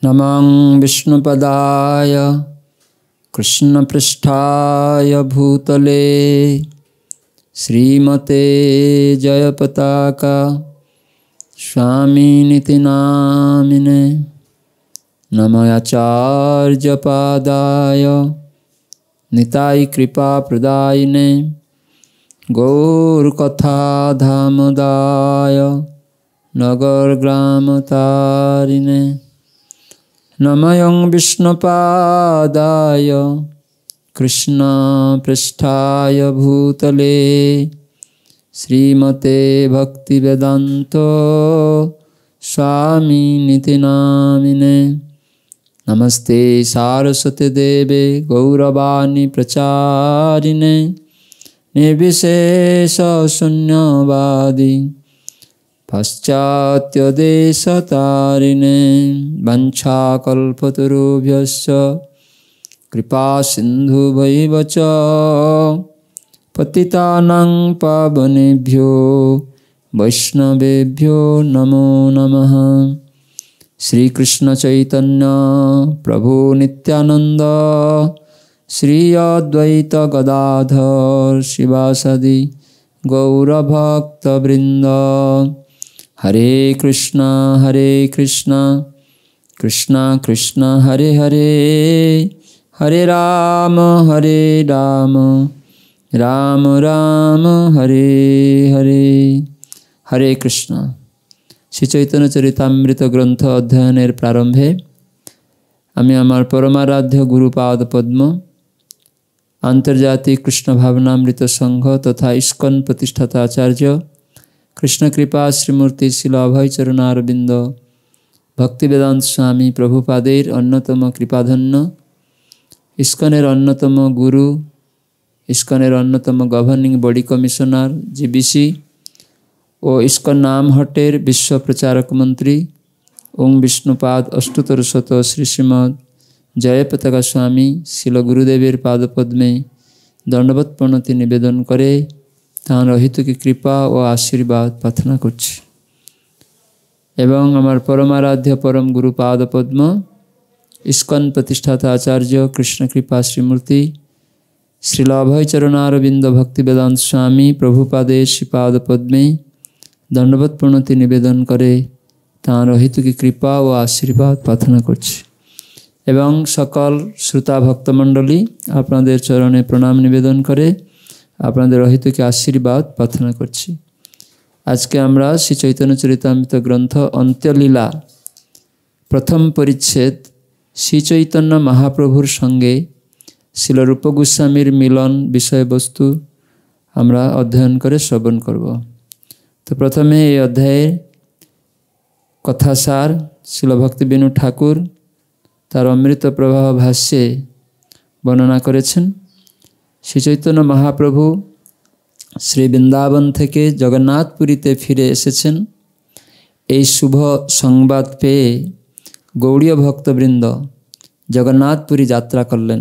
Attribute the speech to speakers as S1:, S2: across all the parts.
S1: नमं विष्णुपदाय कृष्णपृष्ठाय भूतले श्रीमते जयपताका स्वामिनिति नामिने। नमः आचार्यपादाय निताय कृपाप्रदायिने गौरकथाधामदाय नगरग्रामतारिणे। नमयं विष्णुपादाय कृष्णपृष्ठाय भूतले श्रीमते भक्तिवेदान्त स्वामिनिति नामिने। नमस्ते सारस्वती देवे गौरवाणी प्रचारिणे निर्विशेष शून्यवादी पाश्चात्यदेशतारिणे। वंशाकल्पतरुभ्यश्च कृपा सिन्धुभैव च पतितानां पावनेभ्यो वैष्णवेभ्यो नमो नमः। श्री कृष्ण चैतन्य प्रभु नित्यानंद श्री अद्वैत गदाधर शिवासादि गौरभक्तवृंद। हरे कृष्णा कृष्णा कृष्णा हरे हरे, हरे राम राम राम हरे हरे। हरे कृष्णा। श्री चैतन्य चरितामृत ग्रंथ अध्ययनेर प्रारम्भे आमी आमार परमाराध्य गुरुपाद पद्म आंतर्जातिक कृष्ण भावनामृत संघ तथा इस्कन प्रतिष्ठाता आचार्य कृष्ण कृपा श्रीमूर्ति शिल अभय चरणारविंद भक्तिवेदांत स्वामी प्रभुपादेर अन्यतम कृपाधन्य इस्कनेर अन्यतम गुरु इस्कनेर अन्यतम गवर्निंग बॉडी कमिशनर जीबीसी और इस्कन नाम हटेर विश्व प्रचारक मंत्री ओं विष्णुपाद अष्टोत्तर शत श्री श्रीमद जयपताका स्वामी शिल गुरुदेवेर पादपद्मे दंडवत प्रणति निवेदन करे तार अहितुकी कृपा और आशीर्वाद प्रार्थना करछि। एवं आमार परमाराध्य परम गुरु पादपद्म इस्कन प्रतिष्ठाता आचार्य कृष्ण कृपा श्रीमूर्ति श्रील अभय चरणारविंद भक्तिवेदांत स्वामी प्रभुपादे श्रीपाद पद्मे दंडवत प्रणति निवेदन करे तार अहितुकी कृपा और आशीर्वाद प्रार्थना करछि। एवं सकल श्रोता भक्तमंडली आपनादेर चरणे प्रणाम निवेदन करे आपनादेर अहितुकी आशीर्वाद प्रार्थना करछि। आज के आमरा श्री चैतन्य चरितामृत ग्रंथ अंत्यलीला प्रथम परिच्छेद श्री चैतन्य महाप्रभुर संगे शिल रूप गोस्वामीर मिलन विषय वस्तु आमरा अध्ययन करे श्रवण करब। तो प्रथमे ये अध्याय कथासार शिल भक्तिबिनु ठाकुर तार अमृत प्रवाह भाष्ये वर्णना करेছেন। श्री चैतन्य महाप्रभु श्री बृंदावन থেকে जगन्नाथपुरीতে ফিরে এসেছেন। এই শুভ সংবাদ পেয়ে গৌড়ীয় ভক্তবৃন্দ জগন্নাথপুরী যাত্রা করলেন।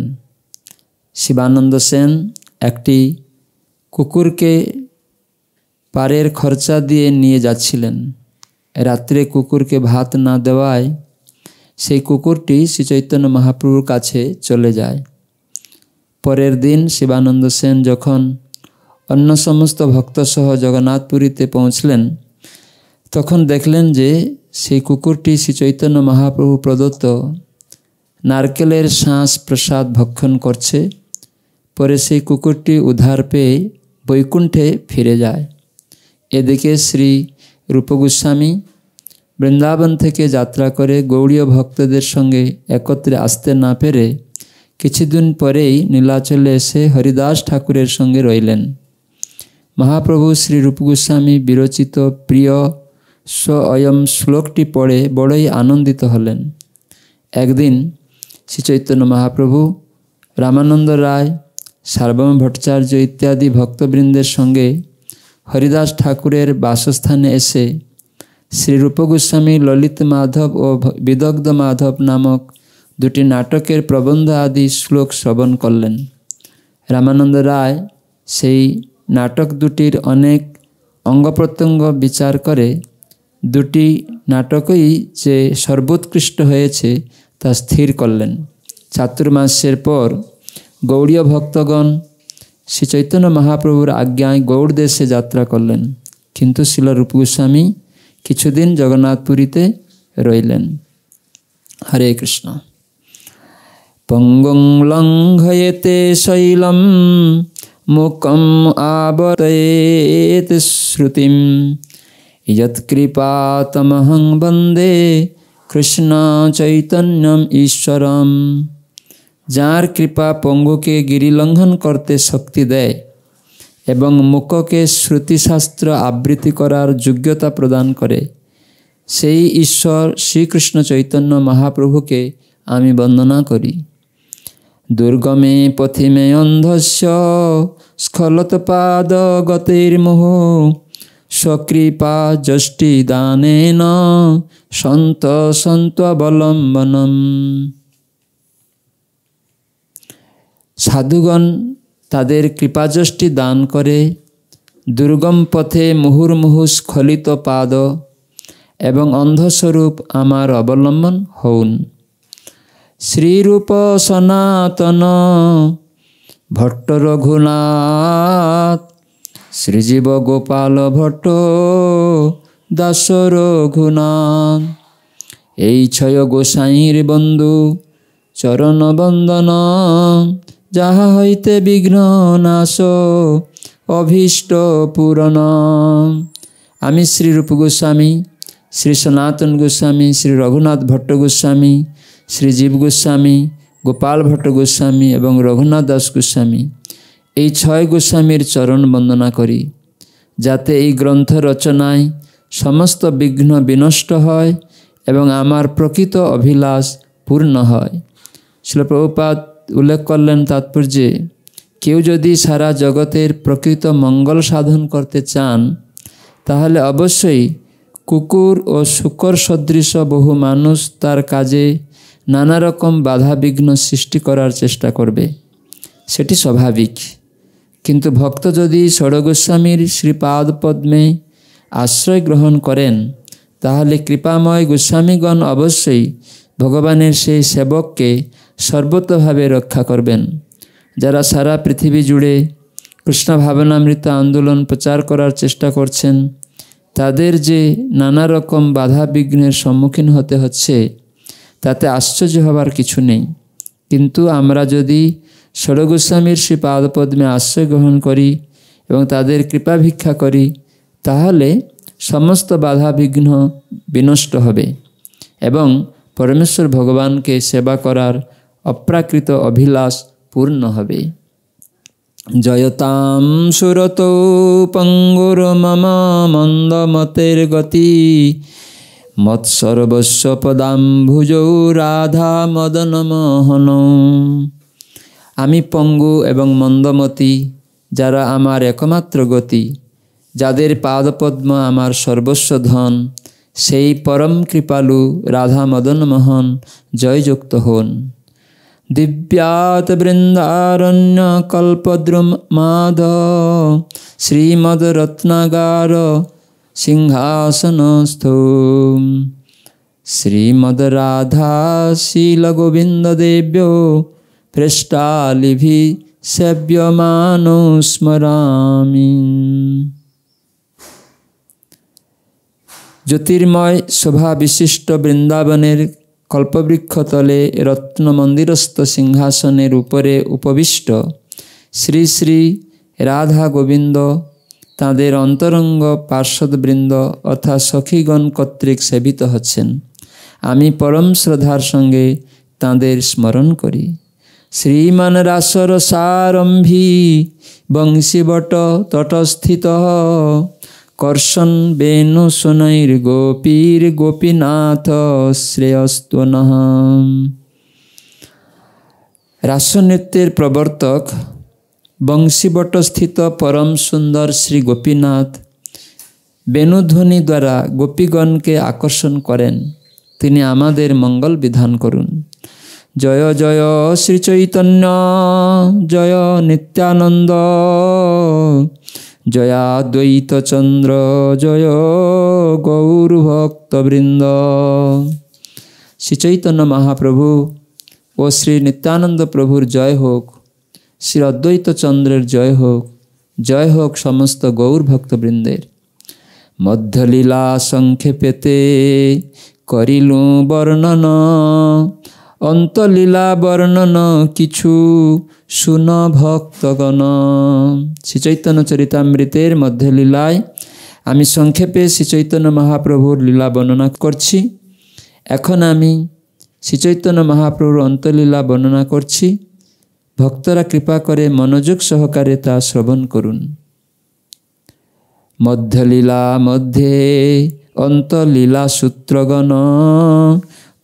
S1: শিবানন্দ সেন একটি কুকুরকে পারের খরচা দিয়ে নিয়ে যাচ্ছিলেন। রাত্রে কুকুরকে ভাত না দেওয়ায় সেই কুকুরটি শ্রী চৈতন্য মহাপ্রভুর কাছে চলে যায়। পরের দিন শিবানন্দ সেন যখন অন্য সমস্ত ভক্তসহ জগন্নাথপুরীতে পৌঁছলেন তখন দেখলেন যে সেই কুকুরটি শ্রী চৈতন্য মহাপ্রভু প্রদত্ত নারকেলের শাঁস প্রসাদ ভক্ষণ করছে। পরে সেই কুকুরটি উদ্ধার পেয়ে বৈকুণ্ঠে ফিরে যায়। এদিকে শ্রী রূপ গোস্বামী বৃন্দাবন থেকে যাত্রা করে গৌড়ীয় ভক্তদের সঙ্গে একত্রে আসতে না পেরে কিছুদিন পরেই নীলাচলে এসে হরিদাস ঠাকুরের সঙ্গে রইলেন। মহাপ্রভু শ্রী রূপ গোস্বামী বিরচিত প্রিয় স্ব অয়ম শ্লোকটি পড়ে বড়ই আনন্দিত হলেন। একদিন শ্রী চৈতন্য মহাপ্রভু রামানন্দ রায় সার্বভৌম ভট্টাচার্য ইত্যাদি ভক্তবৃন্দের সঙ্গে হরিদাস ঠাকুরের বাসস্থানে এসে শ্রী রূপ গোস্বামী ললিত মাধব ও বিদগ্ধ মাধব নামক দুটি নাটকের প্রবন্ধ আদি শ্লোক শ্রবণ করলেন। রামানন্দ রায় সেই নাটক দুটির অনেক অঙ্গ প্রত্যঙ্গ বিচার করে দুটি নাটকই যে সর্বোৎকৃষ্ট হয়েছে তা স্থির করলেন। চাতুর্মাস্যের পর গৌড়ীয় ভক্তগণ শ্রী চৈতন্য মহাপ্রভুর আজ্ঞায় গৌড় দেশে যাত্রা করলেন, কিন্তু শ্রীল রূপ গোস্বামী কিছুদিন জগন্নাথপুরীতে রইলেন। হরে কৃষ্ণ। পঙ্গং লঙ্ঘয়েতে শৈলম মুকম আবরয়েত শ্রুতিম যৎকৃপাতমহং বন্দে কৃষ্ণ চৈতন্যম ঈশ্বরম। যার কৃপা পঙ্গুকে গিরিলঙ্ঘন করতে শক্তি দেয় এবং মুককে শ্রুতিশাস্ত্র আবৃত্তি করার যোগ্যতা প্রদান করে, সেই ঈশ্বর শ্রীকৃষ্ণ চৈতন্য মহাপ্রভুকে আমি বন্দনা করি। দুর্গমে পথিমে অন্ধস্য স্খলতপাদ গতির্মোহ স্বকৃপা যষ্টি দানেন সন্ত সন্ত্ববলম্বনম। সাধুগণ তাদের কৃপাযষ্টি দান করে দুর্গম পথে মুহুর্মুহু স্খলিত পাদ এবং অন্ধস্বরূপ আমার অবলম্বন হউন। শ্রীরূপ সনাতন ভট্ট রঘুনাথ শ্রীজীব গোপাল ভট্ট দাস রঘুনাথ, এই ছয় গোসাইর বন্ধু চরণ বন্দন, যাহা হইতে বিঘ্ন নাশ অভীষ্ট পূরণ। আমি শ্রীরূপ গোস্বামী, শ্রী সনাতন গোস্বামী, শ্রী রঘুনাথ ভট্ট গোস্বামী, শ্রীজীব গোস্বামী, গোপাল ভট্ট গোস্বামী এবং রঘুনাথ দাস গোস্বামী, এই ছয় গোস্বামীর চরণ বন্দনা করি, যাতে এই গ্রন্থ রচনায় সমস্ত বিঘ্ন বিনষ্ট হয় এবং আমার প্রকৃত অভিলাষ পূর্ণ হয়। শ্রীল প্রভুপাদ উল্লেখ করলেন তাৎপর্যে, কেউ যদি সারা জগতের প্রকৃত মঙ্গল সাধন করতে চান, তাহলে অবশ্যই কুকুর ও শূকর সদৃশ বহু মানুষ তার কাজে নানা রকম বাধা বিঘ্ন সৃষ্টি করার চেষ্টা করবে, সেটি স্বাভাবিক। কিন্তু ভক্ত যদি ষড়গোস্বামীর শ্রীপাদ পদ্মে আশ্রয় গ্রহণ করেন, তাহলে কৃপাময় গোস্বামীগণ অবশ্যই ভগবানের সেই সেবককে সর্বতভাবে রক্ষা করবেন। যারা সারা পৃথিবী জুড়ে কৃষ্ণ ভাবনামৃত আন্দোলন প্রচার করার চেষ্টা করছেন, তাদের যে নানা রকম বাধা বিঘ্নের সম্মুখীন হতে হচ্ছে, তাতে আশ্চর্য হবার কিছু নেই। কিন্তু আমরা যদি ষড়গোস্বামীর শ্রী পাদপদ্মে আশ্রয় গ্রহণ করি এবং তাদের কৃপা ভিক্ষা করি, তাহলে সমস্ত বাধা বিঘ্ন বিনষ্ট হবে এবং পরমেশ্বর ভগবানকে সেবা করার অপ্রাকৃত অভিলাষ পূর্ণ হবে। জয়তাম সুরত পঙ্গুর মম মন্দমতের গতি মৎসর্বস্ব পদাম্ভুজৌ রাধা মদন মোহন। আমি পঙ্গু এবং মন্দমতি, যারা আমার একমাত্র গতি, যাদের পাদপদ্ম আমার সর্বস্ব ধন, সেই পরম কৃপালু রাধা মদন মোহন জয়যুক্ত হন। দিব্যাত বৃন্দারণ্য কল্পদ্রুম মাধ শ্রীমদ রত্নাগার সিংহাসনস্থ শ্রীমদ রাধা শীল গোবিন্দ দেব্যো পৃষ্ঠালিভি সেব্যমানো স্মরামি। জ্যোতির্ময় শোভা বিশিষ্ট বৃন্দাবনের কল্পবৃক্ষতলে রত্নমন্দিরস্থ সিংহাসনের উপরে উপবিষ্ট শ্রী শ্রী রাধা গোবিন্দ তাঁদের অন্তরঙ্গ পার্শ্বদবৃন্দ অর্থাৎ সখীগণ কর্তৃক সেবিত হচ্ছেন। আমি পরম শ্রদ্ধার সঙ্গে তাঁদের স্মরণ করি। শ্রীমান রাসর সারম্ভী বংশীবট তটস্থিত কর্ষণ বেণু সুনৈর গোপীর গোপীনাথ শ্রেয়স্তু নঃ। রাসনৃত্যের প্রবর্তক বংশীবটস্থিত পরম সুন্দর শ্রী গোপীনাথ বেণুধ্বনি দ্বারা গোপীগণকে আকর্ষণ করেন। তিনি আমাদের মঙ্গল বিধান করুন। জয় জয় শ্রী চৈতন্য জয় নিত্যানন্দ জয়াদ্বৈত চন্দ্র জয় গৌর ভক্তবৃন্দ। শ্রী চৈতন্য মহাপ্রভু ও শ্রী নিত্যানন্দ প্রভুর জয় হোক, শ্রী অদ্বৈত চন্দ্রের জয় হোক সমস্ত গৌর ভক্তবৃন্দের। মধ্যলীলা সংক্ষেপেতে করিলু বর্ণন, অন্তলীলা বর্ণন কিছু শুন ভক্তগণ। শ্রী চৈতন্য চরিতামৃতের মধ্যলীলায় আমি সংক্ষেপে শ্রী চৈতন্য মহাপ্রভুর লীলা বর্ণনা করছি। এখন আমি শ্রী চৈতন্য মহাপ্রভুর অন্তলীলা বর্ণনা করছি। ভক্তরা কৃপা করে মনোযোগ সহকারে তা শ্রবণ করুন। মধ্যলীলা মধ্যে অন্তলীলা সূত্রগণ,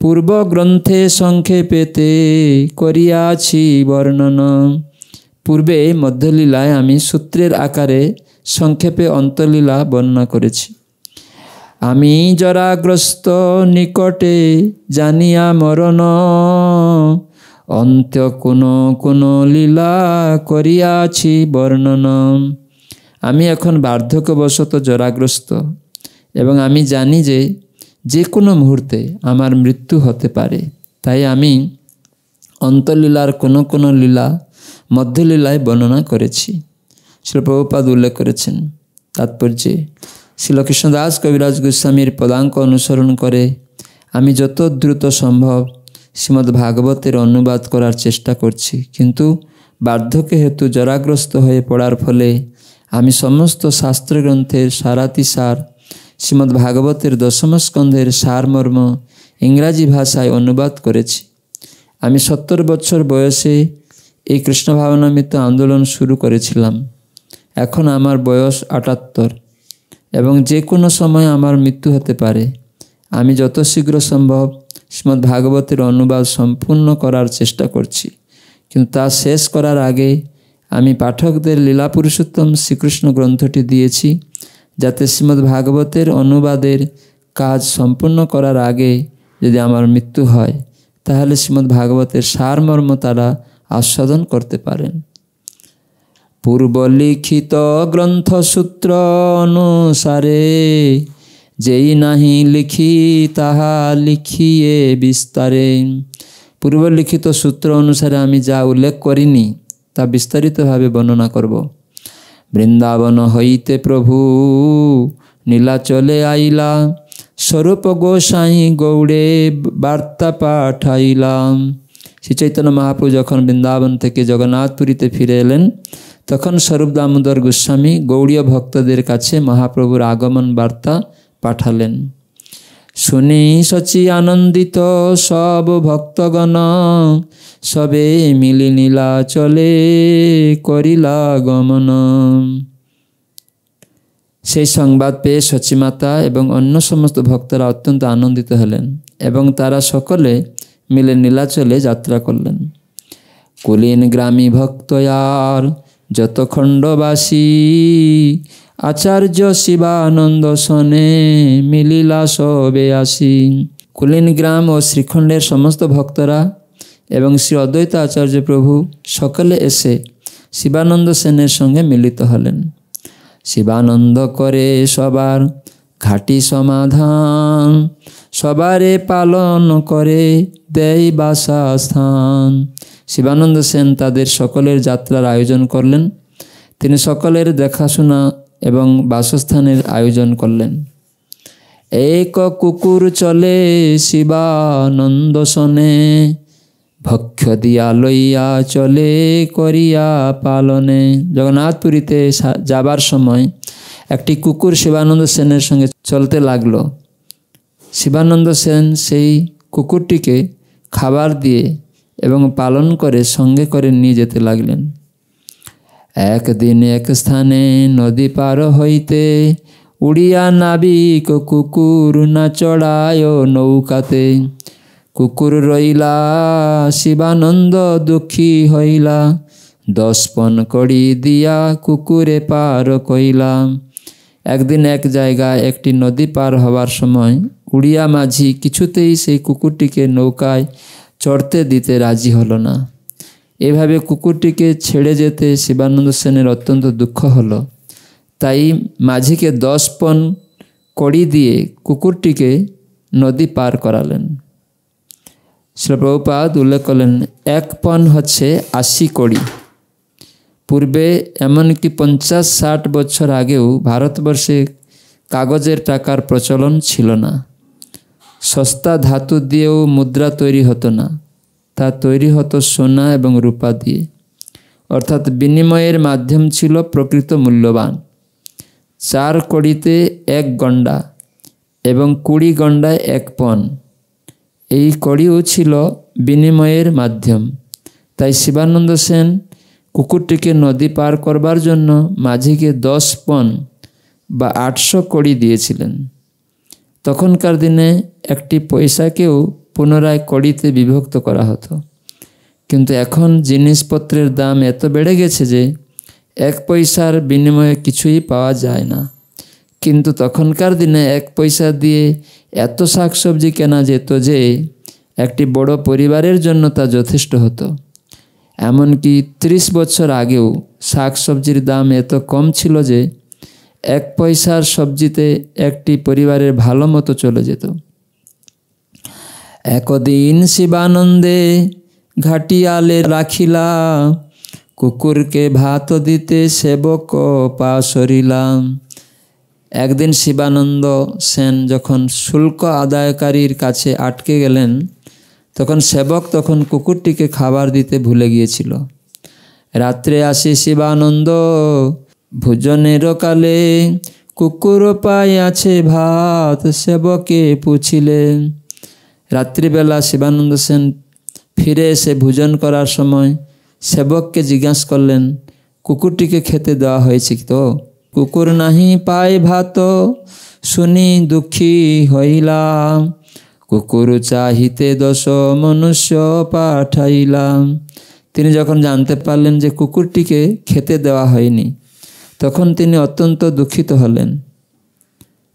S1: পূর্ব গ্রন্থে সংক্ষেপেতে করিয়াছি বর্ণন। পূর্বে মধ্যলীলায় আমি সূত্রের আকারে সংক্ষেপে অন্তলীলা বর্ণনা করেছি। আমি জরাগ্রস্ত নিকটে জানিয়া মরণ, অন্ত্য কোন লীলা করিয়াছি বর্ণন। আমি এখন বার্ধক্যবশত জরাগ্রস্ত এবং আমি জানি যে কোনো মুহূর্তে আমার মৃত্যু হতে পারে। তাই আমি অন্তলীলার কোনো লীলা মধ্যলীলায় বর্ণনা করেছি। শ্রীল প্রভুপাদ উল্লেখ করেছেন তাৎপর্যে, শ্রীল কৃষ্ণদাস কবিরাজ গোস্বামীর পদাঙ্ক অনুসরণ করে আমি যত দ্রুত সম্ভব শ্রীমদ্ ভাগবতের অনুবাদ করার চেষ্টা করছি, কিন্তু বার্ধক্য হেতু জরাগ্রস্ত হয়ে পড়ার ফলে আমি সমস্ত শাস্ত্রগ্রন্থের সারাতিসার শ্রীমদ্ ভাগবতের দশম স্কন্ধের সারমর্ম ইংরাজি ভাষায় অনুবাদ করেছি। আমি 70 বছর বয়সে এই কৃষ্ণ ভাবনামৃত আন্দোলন শুরু করেছিলাম। এখন আমার বয়স 78 এবং যে কোনো সময় আমার মৃত্যু হতে পারে। আমি যত শীঘ্র সম্ভব শ্রীমদ্ ভাগবতের অনুবাদ সম্পূর্ণ করার চেষ্টা করছি, কিন্তু তা শেষ করার আগে আমি পাঠকদের লীলা পুরুষোত্তম শ্রীকৃষ্ণ গ্রন্থটি দিয়েছি, যাতে শ্রীমদ্ ভাগবতের অনুবাদের কাজ সম্পূর্ণ করার আগে যদি আমার মৃত্যু হয়, তাহলে শ্রীমদ্ ভাগবতের সারমর্ম তারা আস্বাদন করতে পারেন। পূর্বলিখিত গ্রন্থসূত্র অনুসারে যেই নাহি লিখি তাহা লিখিয়ে বিস্তারে। পূর্বলিখিত সূত্র অনুসারে আমি যা উল্লেখ করিনি তা বিস্তারিতভাবে বর্ণনা করব। বৃন্দাবন হইতে প্রভু নীলাচলে আইলা, স্বরূপ গোসাই গৌড়ে বার্তা পাঠাইলাম। শ্রী চৈতন্য মহাপ্রভু যখন বৃন্দাবন থেকে জগন্নাথপুরীতে ফিরে এলেন, তখন স্বরূপ দামোদর গোস্বামী গৌড়ীয় ভক্তদের কাছে মহাপ্রভুর আগমন বার্তা পাঠালেন। শুনি সচি আনন্দিত সব ভক্তগণ, সবে মিলি নীলাচলে করিলা গমন। সেই সংবাদ পেয়ে সচিমাতা এবং অন্য সমস্ত ভক্তরা অত্যন্ত আনন্দিত হলেন এবং তারা সকলে মিলে নীলাচলে যাত্রা করলেন। কুলীন গ্রামী ভক্তয়ার যত খণ্ডবাসী, আচার্য শিবানন্দ সনে মিলিলা সবে আসি। কুলীন গ্রাম ও শ্রীখণ্ডের সমস্ত ভক্তরা এবং শ্রী অদ্বৈত আচার্য প্রভু সকলে এসে শিবানন্দ সেনের সঙ্গে মিলিত হলেন। শিবানন্দ করে সবার ঘাটি সমাধান, সবারে পালন করে দেয় বাসস্থান। শিবানন্দ সেন তাদের সকলের যাত্রার আয়োজন করলেন। তিনি সকলের দেখাশোনা এবং বাসস্থানের আয়োজন করলেন। এক কুকুর চলে শিবানন্দ সনে, ভক্ষ দিয়া লইয়া চলে করিয়া পালনে। জগন্নাথপুরীতে যাবার সময় একটি কুকুর শিবানন্দ সেনের সঙ্গে চলতে লাগলো। শিবানন্দ সেন সেই কুকুরটিকে খাবার দিয়ে এবং পালন করে সঙ্গে করে নিয়ে যেতে লাগলেন। একদিন এক স্থানে নদী পার হইতে উড়িয়া নাবিক কুকুর না চড়ায় নৌকাতে। কুকুর রইলা শিবানন্দ দুঃখী হইলা, 10 পণ কড়ি দিয়া কুকুরে পার কইলা। একদিন এক জায়গায় একটি নদী পার হওয়ার সময় উড়িয়া মাঝি কিছুতেই সেই কুকুরটিকে নৌকায় চড়তে দিতে রাজি হলো না। এভাবে কুকুরটিকে ছেড়ে যেতে শিবানন্দ সেনের অত্যন্ত দুঃখ হলো। তাই মাঝিকে 10 পণ কড়ি দিয়ে কুকুরটিকে নদী পার করালেন। শ্রীল প্রভুপাদ উল্লেখ করলেন 1 পণ হচ্ছে 80 কড়ি। পূর্বে এমনকি 50-60 বছর আগেও ভারতবর্ষে কাগজের টাকার প্রচলন ছিল না। সস্তা ধাতু দিয়েও মুদ্রা তৈরি হতো না, তা তৈরি হতো সোনা এবং রূপা দিয়ে। অর্থাৎ বিনিময়ের মাধ্যম ছিল প্রকৃত মূল্যবান। 4 কড়িতে 1 গণ্ডা এবং 20 গণ্ডায় 1 পণ, এই কড়িও ছিল বিনিময়ের মাধ্যম। তাই শিবানন্দ সেন কুকুরটিকে নদী পার করবার জন্য মাঝিকে 10 পণ বা 800 কড়ি দিয়েছিলেন। তখনকার দিনে একটি পয়সাকেও পুনরায় কড়িতে বিভক্ত করা হতো। কিন্তু এখন জিনিসপত্রের দাম এত বেড়ে গেছে যে 1 পয়সার বিনিময়ে কিছুই পাওয়া যায় না। কিন্তু তখনকার দিনে 1 পয়সা দিয়ে এত শাকসবজি কেনা যেত যে একটি বড় পরিবারের জন্য তা যথেষ্ট হতো। এমনকি 30 বছর আগেও শাকসবজির দাম এত কম ছিল যে 1 পয়সার সবজিতে একটি পরিবারের ভালো মতো চলে যেত। একদিন শিবানন্দে ঘাটিয়ালে রাখিলা, কুকুরকে ভাত দিতে সেবক পাশরিলাম। একদিন শিবানন্দ সেন যখন শুল্ক আদায়কারীর কাছে আটকে গেলেন, তখন সেবক কুকুরটিকে খাবার দিতে ভুলে গিয়েছিল। রাত্রে আসি শিবানন্দ ভোজনের কালে, কুকুর পাই আছে ভাত সেবকে পুছিলেন। রাত্রিবেলা শিবানন্দ সেন ফিরে এসে ভোজন করার সময় সেবককে জিজ্ঞাসা করলেন, কুকুরটিকে খেতে দেওয়া হয়েছে তো? কুকুর নাহি পায় ভাত শুনি দুঃখী হইলাম, কুকুর চাহিতে 10 মনুষ্য পাঠাইলাম। তিনি যখন জানতে পারলেন যে কুকুরটিকে খেতে দেওয়া হয়নি, তখন তিনি অত্যন্ত দুঃখিত হলেন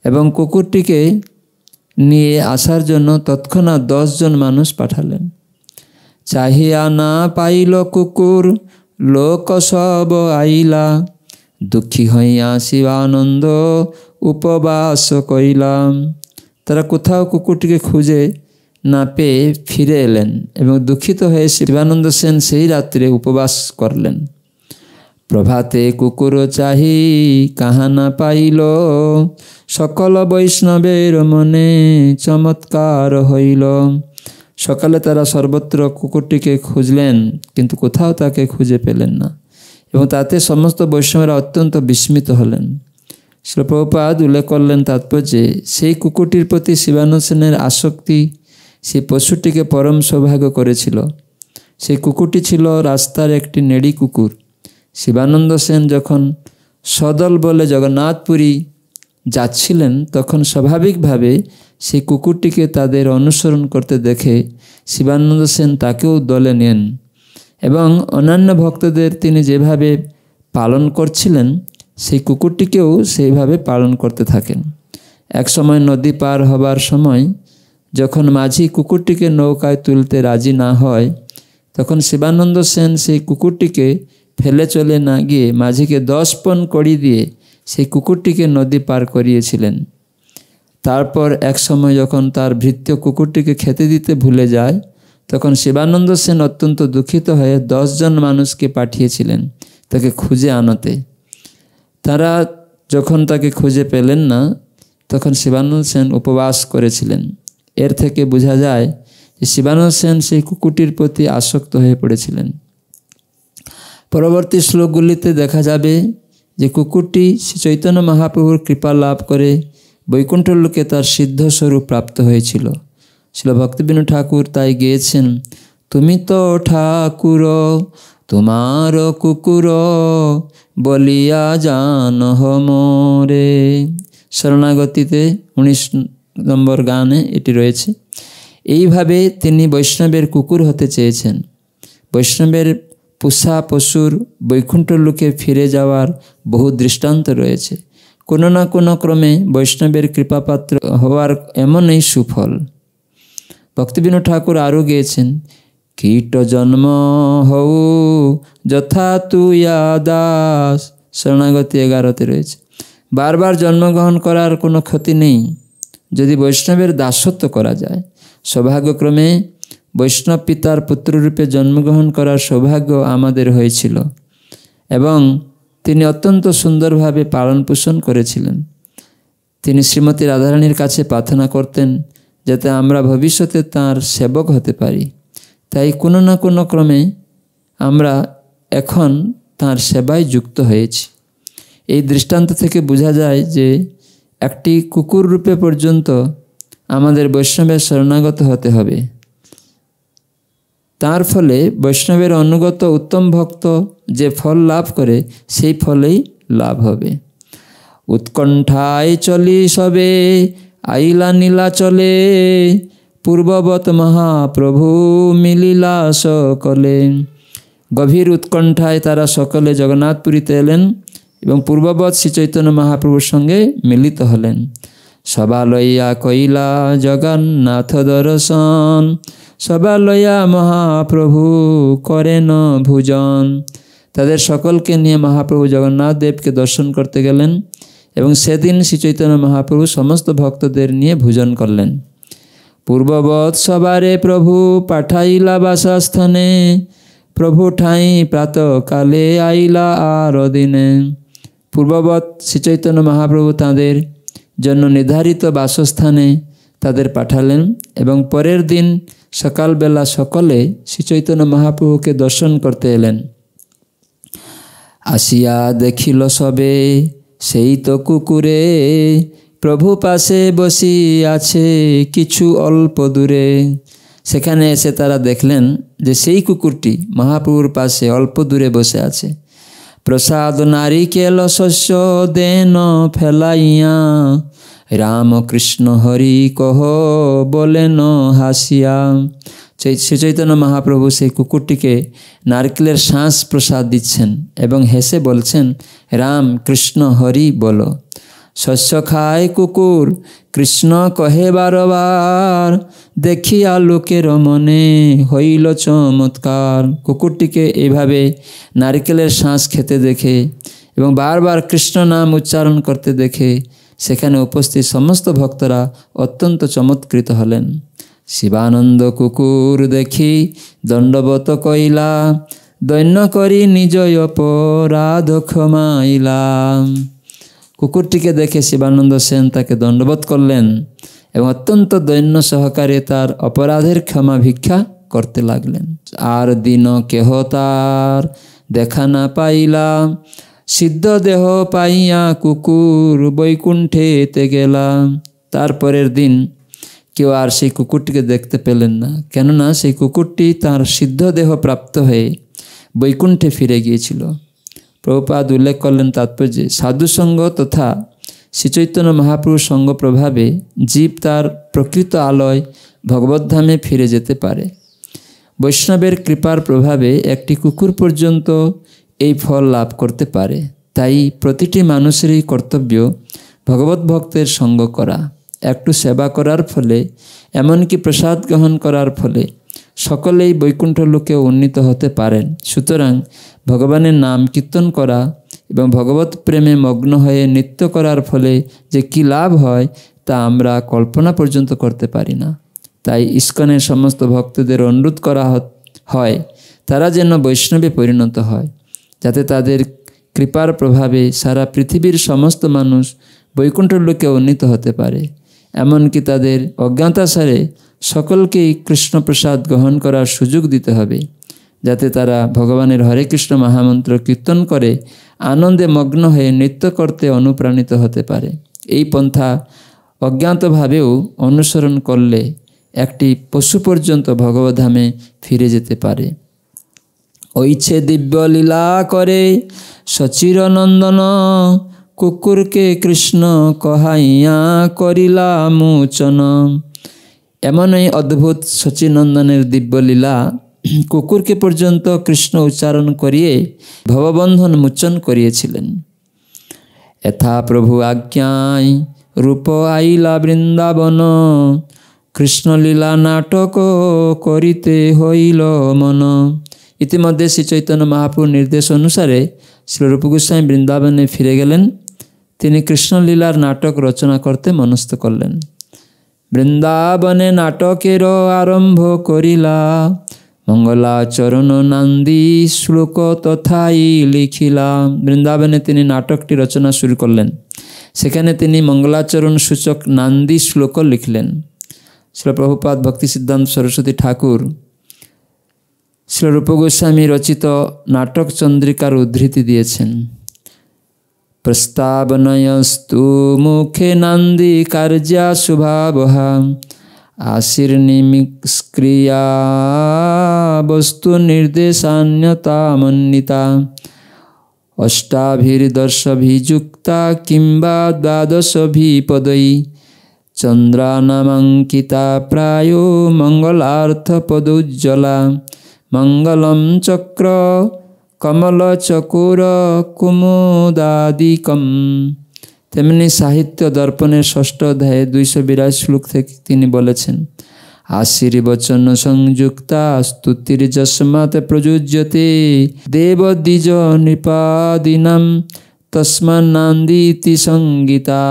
S1: এবং কুকুরটিকে নিয়ে আসার জন্য তৎক্ষণাৎ 10 জন মানুষ পাঠালেন। চাহিয়া না পাইল কুকুর লোক সব আইলা, দুঃখী হইয়া শিবানন্দ উপবাস কইলাম। তারা কোথাও কুকুরটিকে খুঁজে না পেয়ে ফিরে এলেন এবং দুঃখিত হয়ে শিবানন্দ সেন সেই রাত্রে উপবাস করলেন। প্রভাতে কুকুর চাহি কাহা না পাইল, সকল বৈষ্ণবের মনে চমৎকার হইল। সকালে তারা সর্বত্র কুকুরটিকে খুঁজলেন, কিন্তু কোথাও তাকে খুঁজে পেলেন না এবং তাতে সমস্ত বৈষ্ণবরা অত্যন্ত বিস্মিত হলেন। শ্রীল প্রভুপাদ উল্লেখ করলেন তাৎপর্যে, সেই কুকুরটির প্রতি শিবানন্দ সেনের আসক্তি সেই পশুটিকে পরম সৌভাগ্য করেছিল। সেই কুকুরটি ছিল রাস্তার একটি নেড়ি কুকুর। শিবানন্দ সেন যখন সদল বলে জগন্নাথপুরী যাচ্ছিলেন, তখন স্বাভাবিকভাবে সেই কুকুরটিকে তাদের অনুসরণ করতে দেখে শিবানন্দ সেন তাকেও দলে নেন এবং অন্যান্য ভক্তদের তিনি যেভাবে পালন করছিলেন, সেই কুকুরটিকেও সেইভাবে পালন করতে থাকেন। এক সময় নদী পার হবার সময় যখন মাঝি কুকুরটিকে নৌকায় তুলতে রাজি না হয়, তখন শিবানন্দ সেন সেই কুকুরটিকে ফেলে চলে না গিয়ে মাঝিকে 10 পণ কড়ি দিয়ে সেই কুকুরটিকে নদী পার করিয়েছিলেন। তারপর এক সময় যখন তার ভৃত্য কুকুরটিকে খেতে দিতে ভুলে যায়, তখন শিবানন্দ সেন অত্যন্ত দুঃখিত হয়ে 10 জন মানুষকে পাঠিয়েছিলেন তাকে খুঁজে আনতে। তারা যখন তাকে খুঁজে পেলেন না, তখন শিবানন্দ সেন উপবাস করেছিলেন। এর থেকে বোঝা যায় যে শিবানন্দ সেন সেই কুকুরটির প্রতি আসক্ত হয়ে পড়েছিলেন। পরবর্তী শ্লোকগুলিতে দেখা যাবে যে কুকুরটি শ্রী চৈতন্য মহাপ্রভুর কৃপা লাভ করে বৈকুণ্ঠ লোকে তার সিদ্ধ স্বরূপ প্রাপ্ত হয়েছিল। শ্রীল ভক্তিবিনোদ ঠাকুর তাই গেয়েছেন, তুমি তো ঠাকুর তোমার কুকুর বলিয়া জানহ মোরে। শরণাগতিতে 19 নম্বর গানে এটি রয়েছে। এইভাবে তিনি বৈষ্ণবের কুকুর হতে চেয়েছেন। বৈষ্ণবের পোষা পশুর বৈকুণ্ঠ লোকে ফিরে যাওয়ার বহু দৃষ্টান্ত রয়েছে। কোনো না কোনো ক্রমে বৈষ্ণবের কৃপাপাত্র হওয়ার এমনই সুফল। ভক্তিবিনোদ ঠাকুর আরও গেয়েছেন, কীট জন্ম হউ যথা তুয়া দাস, শরণাগতি 11তে রয়েছে। বারবার জন্মগ্রহণ করার কোনো ক্ষতি নেই যদি বৈষ্ণবের দাসত্ব করা যায়। সৌভাগ্যক্রমে বৈষ্ণব পিতার পুত্ররূপে জন্মগ্রহণ করার সৌভাগ্য আমাদের হয়েছিল এবং তিনি অত্যন্ত সুন্দরভাবে পালন পোষণ করেছিলেন। তিনি শ্রীমতী রাধারানীর কাছে প্রার্থনা করতেন যাতে আমরা ভবিষ্যতে তাঁর সেবক হতে পারি। তাই কোনো না কোনো ক্রমে আমরা এখন তাঁর সেবায় যুক্ত হয়েছি। এই দৃষ্টান্ত থেকে বোঝা যায় যে একটি কুকুর রূপে পর্যন্ত আমাদের বৈষ্ণবের শরণাগত হতে হবে। তার ফলে বৈষ্ণবের অনুগত উত্তম ভক্ত যে ফল লাভ করে সেই ফলেই লাভ হবে। উৎকণ্ঠায় চলি সবে আইলা নীলা চলে, পূর্ববৎ মহাপ্রভু মিলিলা সকলে। গভীর উৎকণ্ঠায় তারা সকলে জগন্নাথপুরীতে এলেন এবং পূর্ববৎ শ্রী চৈতন্য মহাপ্রভুর সঙ্গে মিলিত হলেন। সবা লইয়া কইলা জগন্নাথ দর্শন, সবা লইয়া মহাপ্রভু করেন ভোজন। তাদের সকলকে নিয়ে মহাপ্রভু জগন্নাথ দেবকে দর্শন করতে গেলেন এবং সেদিন শ্রী চৈতন্য মহাপ্রভু সমস্ত ভক্তদের নিয়ে ভোজন করলেন। পূর্ববৎ সবারে প্রভু পাঠাইলা বাসস্থানে, প্রভু ঠাঁই প্রাতকালে আইলা আর দিনে। পূর্ববৎ শ্রী চৈতন্য মহাপ্রভু তাঁদের জন্য নির্ধারিত বাসস্থানে তাদের পাঠালেন এবং পরের দিন সকালবেলা সকলে শ্রী চৈতন্য মহাপ্রভুকে দর্শন করতে এলেন। আসিয়া দেখিল সবে সেই তো কুকুরে, প্রভু পাশে বসি আছে কিছু অল্প দূরে। সেখানে এসে তারা দেখলেন যে সেই কুকুরটি মহাপ্রভুর পাশে অল্প দূরে বসে আছে। প্রসাদ নারিকেল শস্য দেন ফেলাইয়া, রামকৃষ্ণ হরি কহ বলেন হাসিয়া। শ্রী চৈতন্য মহাপ্রভু সেই কুকুরটিকে নারকেলের শাঁস প্রসাদ দিচ্ছেন এবং হেসে বলছেন, রাম কৃষ্ণ হরি বলো। শস্য খায় কুকুর কৃষ্ণ কহে বারবার, দেখিয়া লোকের মনে হইল চমৎকার। কুকুরটিকে এইভাবে নারকেলের শাঁস খেতে দেখে এবং বারবার কৃষ্ণ নাম উচ্চারণ করতে দেখে সেখানে উপস্থিত সমস্ত ভক্তরা অত্যন্ত চমৎকৃত হলেন। শিবানন্দ কুকুর দেখি দণ্ডবত কইলা, দৈন্য করি নিজ অপরাধ ক্ষমাইলা। কুকুরটিকে দেখে শিবানন্দ সেন তাকে দণ্ডবোধ করলেন এবং অত্যন্ত দৈন্য সহকারে তার অপরাধের ক্ষমা ভিক্ষা করতে লাগলেন। আর দিন কেহ তার দেখা না পাইলা, সিদ্ধ দেহ পাইয়া কুকুর বৈকুণ্ঠেতে গেলা। তারপরের দিন কেউ আর সেই কুকুরটিকে দেখতে পেলেন না, কেননা সেই কুকুরটি তার সিদ্ধ দেহ প্রাপ্ত হয়ে বৈকুণ্ঠে ফিরে গিয়েছিল। প্রভুপাদ উল্লেখ করলেন তাৎপর্যে, সাধুসঙ্গ তথা শ্রীচৈতন্য মহাপ্রভুর সঙ্গ প্রভাবে জীব তার প্রকৃত আলয় ভগবদ্ধামে ফিরে যেতে পারে। বৈষ্ণবের কৃপার প্রভাবে একটি কুকুর পর্যন্ত এই ফল লাভ করতে পারে। তাই প্রতিটি মানুষেরই কর্তব্য ভগবত ভক্তের সঙ্গ করা, একটু সেবা করার ফলে, এমনকি প্রসাদ গ্রহণ করার ফলে সকলেই বৈকুণ্ঠ লোকে উন্নীত হতে পারেন। সুতরাং ভগবানের নাম কীর্তন করা এবং ভগবত প্রেমে মগ্ন হয়ে নৃত্য করার ফলে যে কী লাভ হয় তা আমরা কল্পনা পর্যন্ত করতে পারি না। তাই ইস্কনের সমস্ত ভক্তদের অনুরোধ করা হয় তারা যেন বৈষ্ণবে পরিণত হয়, যাতে তাদের কৃপার প্রভাবে সারা পৃথিবীর সমস্ত মানুষ বৈকুণ্ঠ লোকে উন্নীত হতে পারে। এমনকি তাদের অজ্ঞাতাসারে সকলকেই কৃষ্ণপ্রসাদ গ্রহণ করার সুযোগ দিতে হবে, যাতে তারা ভগবানের হরে কৃষ্ণ মহামন্ত্র কীর্তন করে আনন্দে মগ্ন হয়ে নৃত্য করতে অনুপ্রাণিত হতে পারে। এই পন্থা অজ্ঞাতভাবেও অনুসরণ করলে একটি পশু পর্যন্ত ভগবদ্ধামে ফিরে যেতে পারে। ঐছে দিব্য লীলা করে সচির নন্দন, কুকুরকে কৃষ্ণ কহাইয়া করিলা মোচন। এমনই অদ্ভুত সচিনন্দনের দিব্যলীলা কুকুরকে পর্যন্ত কৃষ্ণ উচ্চারণ করিয়ে ভববন্ধন মোচন করিয়েছিলেন। এথা প্রভু আজ্ঞায় রূপ আইলা বৃন্দাবন, কৃষ্ণলীলা নাটক করিতে হইল মন। ইতিমধ্যে শ্রী চৈতন্য মহাপ্রভুর নির্দেশ অনুসারে শ্রীরূপ গোস্বামী বৃন্দাবনে ফিরে গেলেন। তিনি কৃষ্ণলীলার নাটক রচনা করতে মনস্থ করলেন। বৃন্দাবনে নাটকের আরম্ভ করিলা, মঙ্গলাচরণ নান্দি শ্লোক তথাই লিখিলা। বৃন্দাবনে তিনি নাটকটি রচনা শুরু করলেন। সেখানে তিনি মঙ্গলাচরণ সূচক নান্দি শ্লোক লিখলেন। শ্রী প্রভুপাদ ভক্তি সিদ্ধান্ত সরস্বতী ঠাকুর শ্রী রূপ গোস্বামী রচিত নাটক চন্দ্রিকার উদ্ধৃতি দিয়েছেন। প্রস্তাবনয়স্তু মুখে নান্দি কার্যা শুভাবহা, আশীর্নিষ্ক্রিয়া বস্তু নির্দেশান্যতামন্বিতা, অষ্টাভির্দশভিযুক্তা কিংবা দ্বাদশভিপদৈ, চন্দ্রানামাঙ্কিতা প্রায় মঙ্গলার্থপদোজ্জ্বলা, মঙ্গলম চক্র কমলচকোর কুমুদাদিকম। তেমনি সাহিত্য দর্পণের ষষ্ঠ অধ্যায়ে 282 শ্লোক থেকে তিনি বলেছেন, আশীর্বচন সংযুক্তা স্তুতির যস্মাৎ প্রযুজ্যতে দেব দ্বিজ নৃপাদিনাম তস্মান্নান্দিতি সঙ্গীতা।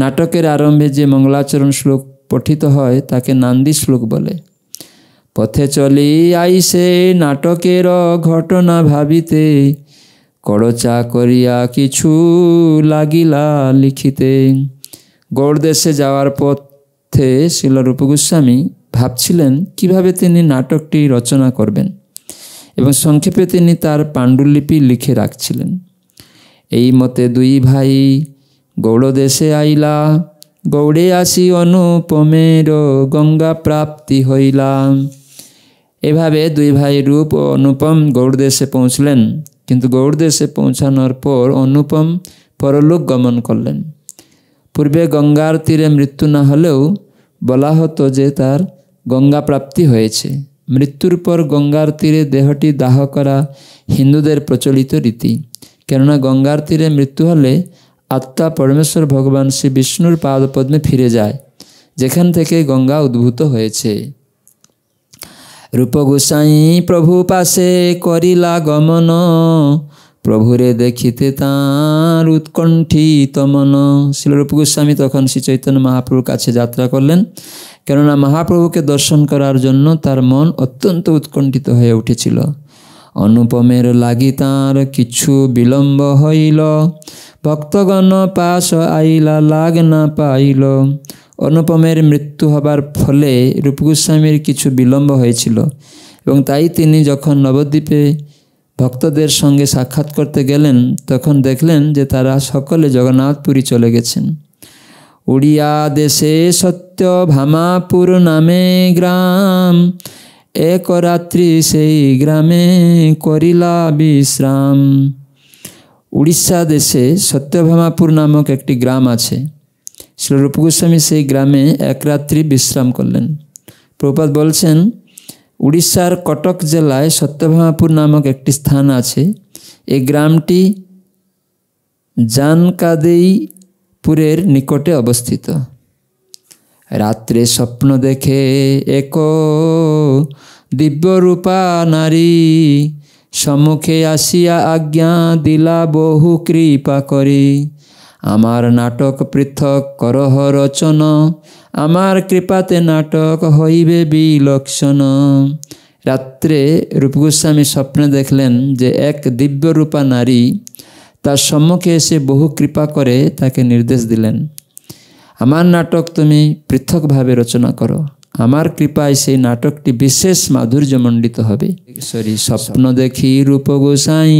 S1: নাটকের আরম্ভে যে মঙ্গলাচরণ শ্লোক পঠিত হয় তাকে নান্দি শ্লোক বলে। পথে চলি আইসে নাটকের ঘটনা ভাবিতে, করচা করিয়া কিছু লাগিলা লিখিতে। গৌড় দেশে যাওয়ার পথে শ্রীল রূপ গোস্বামী ভাবছিলেন কিভাবে তিনি নাটকটি রচনা করবেন এবং সংক্ষেপে তিনি তার পাণ্ডুলিপি লিখে রাখছিলেন। এই মতে দুই ভাই গৌড় দেশে আইলা, গৌড়ে আসি অনুপমের গঙ্গা প্রাপ্তি হইলা। এভাবে দুই ভাই রূপ ও অনুপম গৌড় দেশে পৌঁছলেন, কিন্তু গৌড় দেশে পৌঁছানোর পর অনুপম পরলোক গমন করলেন। পূর্বে গঙ্গার তীরে মৃত্যু না হলেও বলা হতো যে তার গঙ্গা প্রাপ্তি হয়েছে। মৃত্যুর পর গঙ্গার তীরে দেহটি দাহ করা হিন্দুদের প্রচলিত রীতি। কেননা গঙ্গার তীরে মৃত্যু হলে আত্মা পরমেশ্বর ভগবান শ্রী বিষ্ণুর পাদপদ্মে ফিরে যায়, যেখান থেকে গঙ্গা উদ্ভূত হয়েছে। রূপ গোসাই প্রভু পাশে করিলা গমন, প্রভুরে দেখিতে তাঁর উৎকণ্ঠিত মন। শ্রী রূপ গোস্বামী তখন শ্রী চৈতন্য মহাপ্রভুর কাছে যাত্রা করলেন, কেননা মহাপ্রভুকে দর্শন করার জন্য তার মন অত্যন্ত উৎকণ্ঠিত হয়ে উঠেছিল। অনুপমের লাগি তাঁর কিছু বিলম্ব হইল, ভক্তগণ পাশ আইলা লাগ না পাইল। অনুপমের মৃত্যু হবার ফলে রূপ গোস্বামীর কিছু বিলম্ব হয়েছিল এবং তাই তিনি যখন নবদ্বীপে ভক্তদের সঙ্গে সাক্ষাৎ করতে গেলেন তখন দেখলেন যে তারা সকলে জগন্নাথপুরী চলে গেছেন। উড়িয়া দেশে সত্য ভামাপুর নামে গ্রাম, এক রাত্রি সেই গ্রামে করিলা বিশ্রাম। উড়িষ্যা দেশে সত্যভামাপুর নামক একটি গ্রাম আছে। শ্রী রূপ গোস্বামী সেই গ্রামে এক রাত্রি বিশ্রাম করলেন। প্রভুপাদ বলছেন, উড়িষ্যার কটক জেলায় সত্যভামাপুর নামক একটি স্থান আছে। এই গ্রামটি জানকাদেইপুরের নিকটে অবস্থিত। রাত্রে স্বপ্ন দেখে এক দিব্যরূপা নারী, সম্মুখে আসিয়া আজ্ঞা দিলা বহু কৃপা করি। আমার নাটক পৃথক করহ রচন, আমার কৃপাতে নাটক হইবে বিলক্ষণ। রাত্রে রূপ গোস্বামী স্বপ্নে দেখলেন যে এক দিব্যরূপা নারী তার সম্মুখে এসে বহু কৃপা করে তাকে নির্দেশ দিলেন, আমার নাটক তুমি পৃথকভাবে রচনা করো, আমার কৃপায় সেই নাটকটি বিশেষ মাধুর্যমণ্ডিত হবে। স্বপ্ন দেখি রূপ গোসাই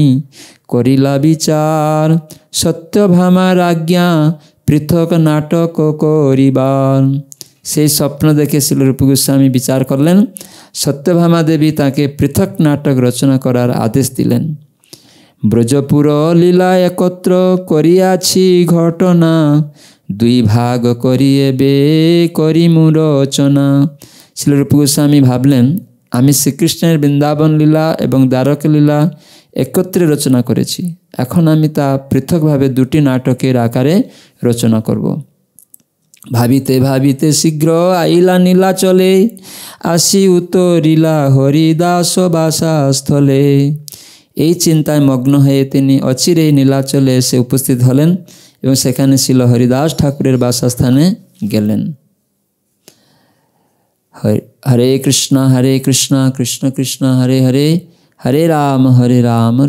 S1: করিলা বিচার, সত্যভামার আজ্ঞা পৃথক নাটক করিবার। সেই স্বপ্ন দেখে শ্রী রূপ গোস্বামী বিচার করলেন, সত্যভামা দেবী তাকে পৃথক নাটক রচনা করার আদেশ দিলেন। ব্রজপুর লীলা একত্র করিয়াছি ঘটনা, দুই ভাগ করিয়ে বে করিমু রচনা। শ্রী রূপ গোস্বামী ভাবলেন, আমি শ্রীকৃষ্ণের বৃন্দাবন লীলা এবং দ্বারক লীলা একত্রে রচনা করেছি, এখন আমি তা পৃথকভাবে দুটি নাটকের আকারে রচনা করব। ভাবিতে ভাবিতে শীঘ্র আইলা নীলাচলে, আসি উত্তরিলা হরিদাস বাসাস্থলে। এই চিন্তায় মগ্ন হয়ে তিনি অচিরেই নীলাচলে এসে উপস্থিত হলেন এবং সেখানে ছিল হরিদাস ঠাকুরের বাসস্থানে গেলেন। হরে কৃষ্ণ কৃষ্ণ কৃষ্ণ হরে হরে, হরে রাম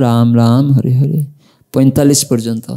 S1: রাম রাম হরে হরে। 45 পর্যন্ত।